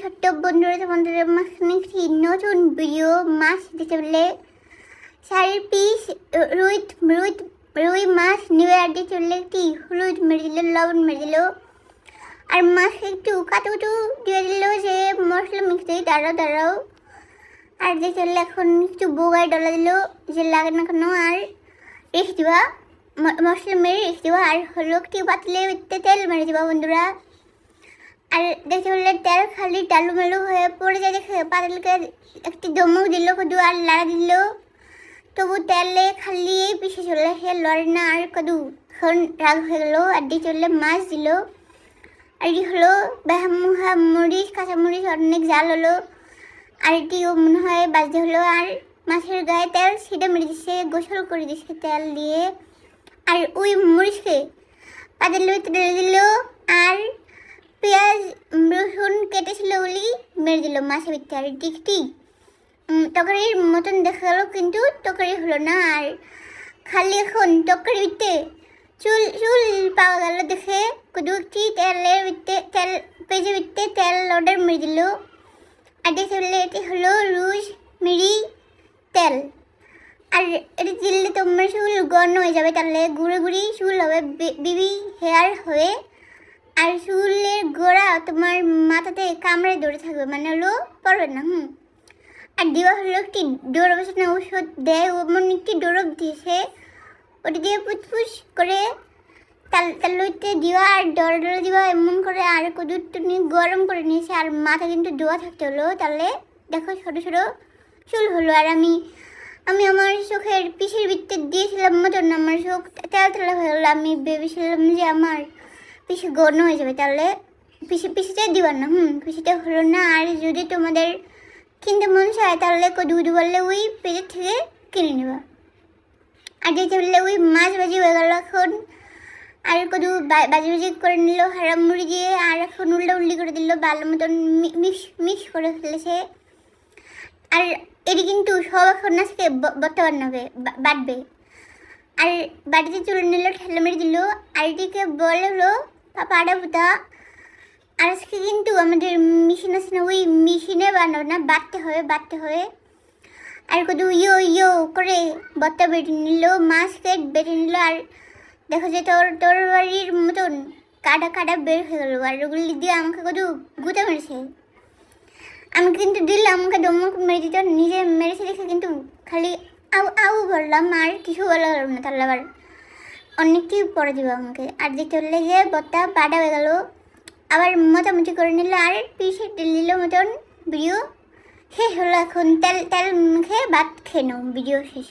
ছোট্ট বন্ধুরা, তোমাদের মাঝখানে একটি নতুন ভিডিও। মাছ দিতে বললে 4 পিস রুই মাছ নিয়ে আড্ডে চললে একটি হলুদ মেরে দিল, লবণ মেরে দিল, আর মাছ একটু কাটুকুটু দিয়ে দিল যে মশলা মিক্সে দাঁড়াও। আর যে চললে এখন একটু বোগায় ডলা দিল যে লাগে না কেন, আর রেখে দিবা মশলা মেরে রেখে দিবা। আর হলো একটি পাতলে তেল মেরে দিবা বন্ধুরা। আর দেখতে বললে তেল খালি টালুমালু হয়ে পড়ে যায়, দেখে পাতলকে একটি দমক দিল কদু আর লাড়া দিল, তবু তেলে খালি পিছিয়ে চলে সে লড়ে না। আর কদু এখন রাগ হয়ে গেল, আর দিয়ে চললে মাছ দিল। আর এটি হলো বেহামুহা মরিচ, কাঁচামরিচ অনেক জাল হলো। আর এটিও মনে হয় বাজতে হলো। আর মাছের গায়ে তেল ছিটে মেরে দিচ্ছে, গোসল করে দিচ্ছে তেল দিয়ে। আর ওই মরিচকে পাতলে তেলে দিল, আর পেঁয়াজ রসুন কেটেছিল ওলি মেরে দিল মাছের ভিতরে। আর টিকটি তরকারির মতন দেখা গেল, কিন্তু তরকারি হলো না। আর খালি এখন তরকারির ভিতরে চুল পাওয়া গেল দেখে কদু একটি তেলের ভিতরে তেল পেঁয়াজের ভিতরে তেল অর্ডার মেরে দিল। আর দেখে বললে এটি হলো রুশ মিরি তেল। আর এটি দিলে তোমার চুল গরম হয়ে যাবে, তাহলে গুঁড়ি চুল হবে, বেবি হেয়ার হবে। আর চুলের গোড়া তোমার মাথাতে কামড়ে ধরে থাকবে, মানে হলো পড়বে না। আর দিবা হলো একটি ডোরব না ওষুধ দেয়, ওমন একটি ডোরব দিয়েছে, ওটি দিয়ে পুচপুচ করে তালুতে দিবা আর ডর দিবা এমন করে। আর কদুর তুমি গরম করে নিয়েছে, আর মাথা কিন্তু ধোয়া থাকতে হলো, তাহলে দেখো ছোটো ছোটো চুল হলো। আর আমি আমার চোখের পিসের ভিতরে দিয়েছিলাম মতন আমার চোখ তেলা হয়ে গেলো। আমি ভেবেছিলাম যে আমার পিসে গরম হয়ে যাবে, তাহলে পিসিতে দিবার না। পিসিতে হলো না। আর যদি তোমাদের কিনতে মন চায় তাহলে কদু বললে ওই পেজের থেকে কিনে নেবা। আর যেতে বললে ওই মাছ ভাজি হয়ে গেল এখন। আর কদু বাজি করে নিল হারাম মুড়ি দিয়ে, আর এখন উল্লি করে দিল, ভালো মতন মিক্স করে ফেলেছে। আর এটি কিন্তু সব এখন আজকে বর্তমানে বাটবে। আর বাড়িতে চলে নিল, ঠেলা মেরে দিল। আর এটিকে বলে হলো পাড়া পুতা। আর আজকে কিন্তু আমাদের মেশিন আছে না, ওই মেশিনে বানাবো না, বাটতে হবে। আর কত ইয়ো করে বত্তা বেটে নিল, মাছকে বেটে নিল। আর দেখো যে তোর বাড়ির মতন কাটা বের হয়ে গেলো। আর ওগুলি দিয়ে আমাকে কত গুঁতে মেরেছে। আমি কিন্তু দিলে আমাকে দমক মেরে দিত, নিজে মেরেছে দেখে কিন্তু খালি আউ বললাম, আর কিছু বলা গেল না। তাহলে আবার অনেকটি পরে দিব আমাকে। আর দেখতে বললে যে বত্তা পাটা হয়ে গেল, আবার মোটামুটি করে নিল। আর পিসে দিল মতন ভিডিও শেষ হলো। এখন তেল মুখে ভাত খেয়ে নাও, ভিডিও শেষ।